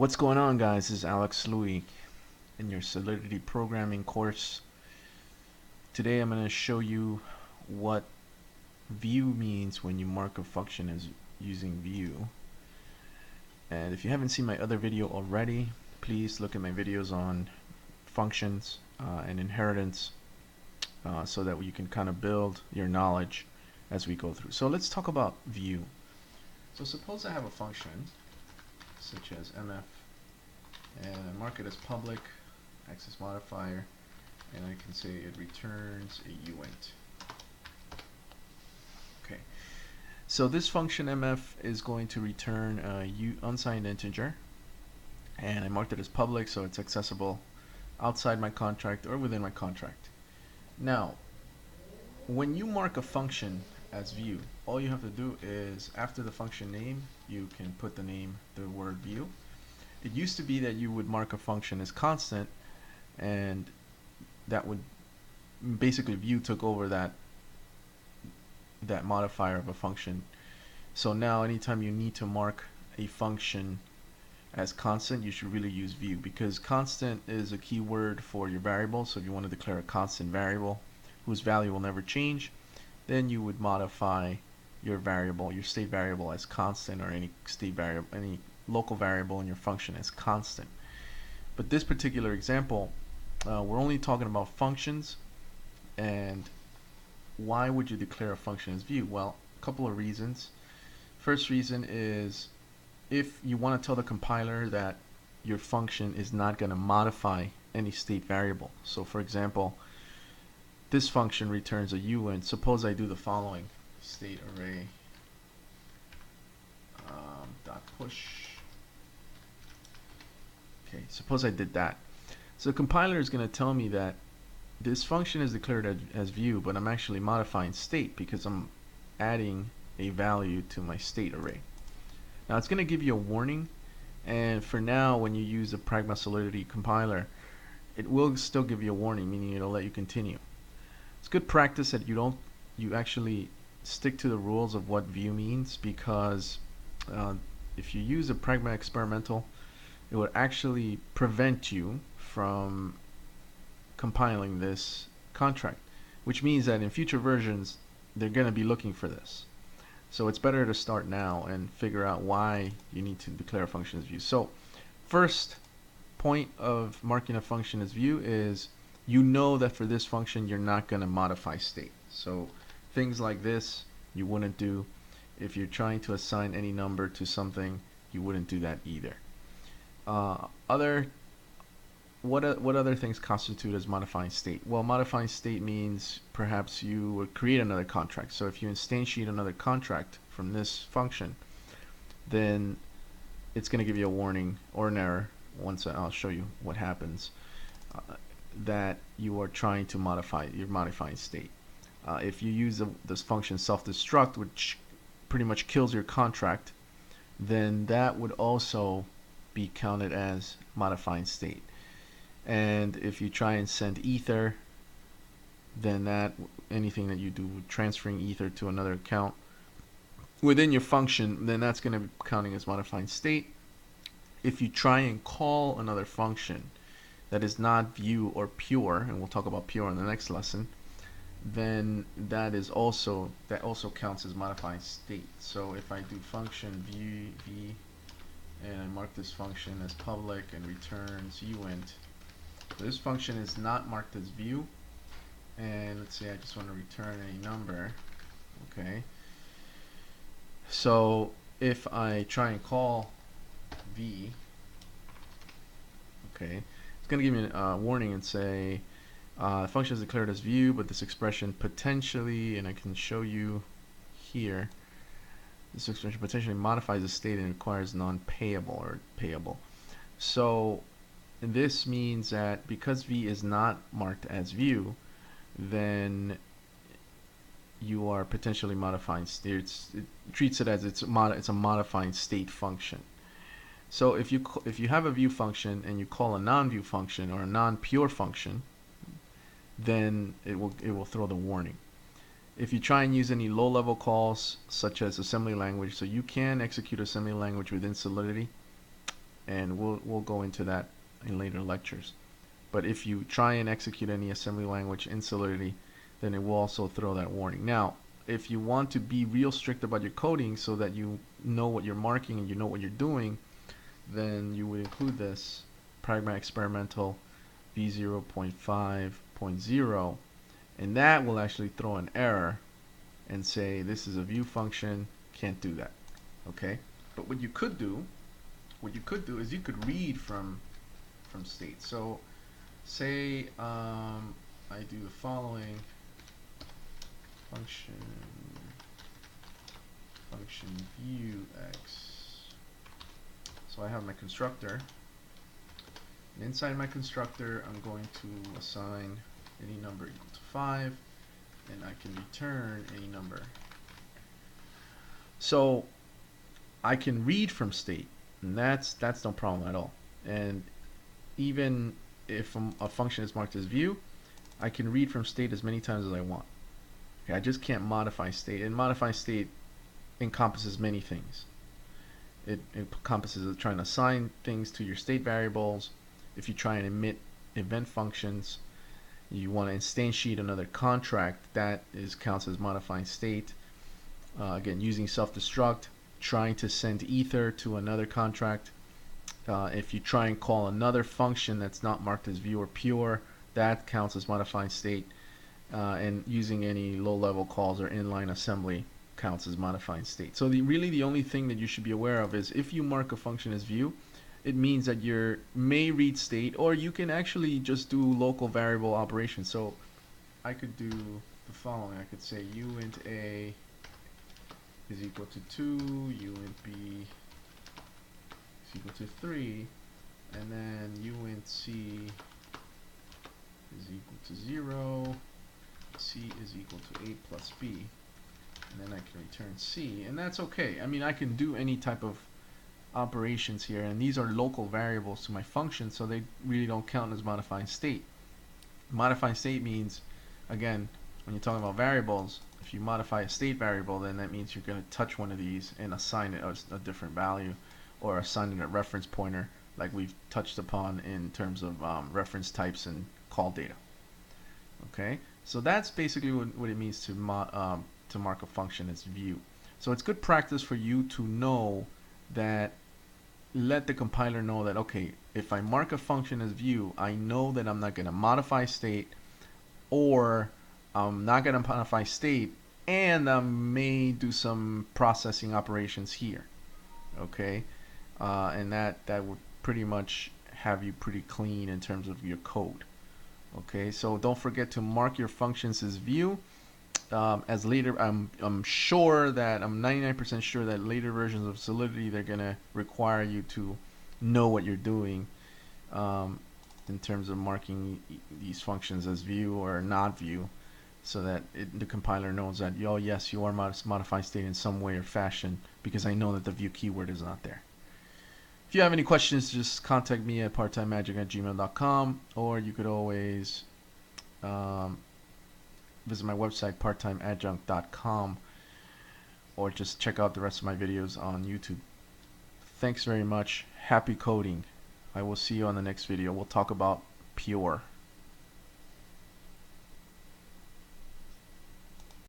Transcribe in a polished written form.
What's going on, guys? This is Alex Louie in your Solidity programming course. Today I'm going to show you what view means when you mark a function as using view. And if you haven't seen my other video already, please look at my videos on functions and inheritance so that you can kind of build your knowledge as we go through. So let's talk about view. So suppose I have a function such as mf, and I mark it as public, access modifier, and I can say it returns a uint. Okay, so this function mf is going to return a unsigned integer, and I marked it as public, so it's accessible outside my contract or within my contract. Now, when you mark a function as view, all you have to do is after the function name, you can put the word view. It used to be that you would mark a function as constant, and that would basically view took over that modifier of a function. So now anytime you need to mark a function as constant, you should really use view, because constant is a keyword for your variable. So if you want to declare a constant variable whose value will never change, then you would modify your variable, your state variable, as constant, or any state variable, any local variable in your function as constant. But this particular example, we're only talking about functions. And why would you declare a function as view? Well, a couple of reasons. First reason is if you want to tell the compiler that your function is not going to modify any state variable. So for example, this function returns a uint. Suppose I do the following: state array dot push. Okay, suppose I did that. So the compiler is going to tell me that this function is declared as view, but I'm actually modifying state because I'm adding a value to my state array. Now it's going to give you a warning, and for now, when you use a Pragma Solidity compiler, it will still give you a warning, meaning it'll let you continue. It's good practice that you actually stick to the rules of what view means, because if you use a Pragma experimental, it would actually prevent you from compiling this contract, which means that in future versions they're going to be looking for this. So it's better to start now and figure out why you need to declare a function as view. So first point of marking a function as view is you know that for this function you're not going to modify state. So things like this you wouldn't do. If you're trying to assign any number to something, you wouldn't do that either. What other things constitute as modifying state? Well, modifying state means perhaps you would create another contract. So if you instantiate another contract from this function, then it's going to give you a warning or an error. Once I'll show you what happens, that you are trying to modify, you're modifying state. If you use this function self-destruct, which pretty much kills your contract, then that would also be counted as modifying state. And if you try and send ether, then anything that you do transferring ether to another account within your function, then that's going to be counting as modifying state. If you try and call another function that is not view or pure, and we'll talk about pure in the next lesson, then that also counts as modifying state. So if I do function v and I mark this function as public and returns uint, this function is not marked as view, and let's say I just want to return a number. Okay, so if I try and call v, okay, it's going to give me a warning and say the function is declared as view, but this expression potentially, and I can show you here, this expression potentially modifies the state and requires non-payable or payable. So this means that because v is not marked as view, then you are potentially modifying state. It treats it as it's a modifying state function. So if you have a view function and you call a non-view function or a non-pure function, then it will throw the warning. If you try and use any low-level calls such as assembly language, so you can execute assembly language within Solidity, and we'll go into that in later lectures. But if you try and execute any assembly language in Solidity, then it will also throw that warning. Now, if you want to be real strict about your coding so that you know what you're marking and you know what you're doing, then you would include this pragma experimental v0.5.0, and that will actually throw an error and say this is a view function, can't do that. Okay? But what you could do is you could read from state. So say I do the following function view x. So I have my constructor, and inside my constructor I'm going to assign any number equal to 5, and I can return any number. So I can read from state, and that's no problem at all. And even if a function is marked as view, I can read from state as many times as I want. Okay, I just can't modify state, and modify state encompasses many things. It encompasses trying to assign things to your state variables. If you try and emit event functions, you want to instantiate another contract, that counts as modifying state. Again, using self-destruct, trying to send ether to another contract. If you try and call another function that's not marked as view or pure, that counts as modifying state. And using any low-level calls or inline assembly counts as modifying state. So really the only thing that you should be aware of is if you mark a function as view, it means that you may read state, or you can actually just do local variable operations. So I could do the following. I could say uint a is equal to 2, uint b is equal to 3, and then uint c is equal to 0, c is equal to a plus b, and then I can return c, and that's okay. I mean, I can do any type of operations here, and these are local variables to my function, so they really don't count as modifying state. Modifying state means, again, when you're talking about variables, if you modify a state variable, then that means you're going to touch one of these and assign it a different value, or assign it a reference pointer, like we've touched upon in terms of reference types and call data. Okay, so that's basically what it means to mark a function as view. So it's good practice for you to know that, let the compiler know that, okay, if I mark a function as view, I know that I'm not going to modify state, or I'm not going to modify state, and I may do some processing operations here. Okay, and that would pretty much have you pretty clean in terms of your code. Okay, so don't forget to mark your functions as view. As later, I'm sure that I'm 99% sure that later versions of Solidity, they're gonna require you to know what you're doing in terms of marking these functions as view or not view, so that the compiler knows that, oh yes, you are modifying state in some way or fashion, because I know that the view keyword is not there. If you have any questions, just contact me at parttimemagic@gmail.com, or you could always visit my website, parttimeadjunct.com, or just check out the rest of my videos on YouTube. Thanks very much. Happy coding. I will see you on the next video. We'll talk about pure.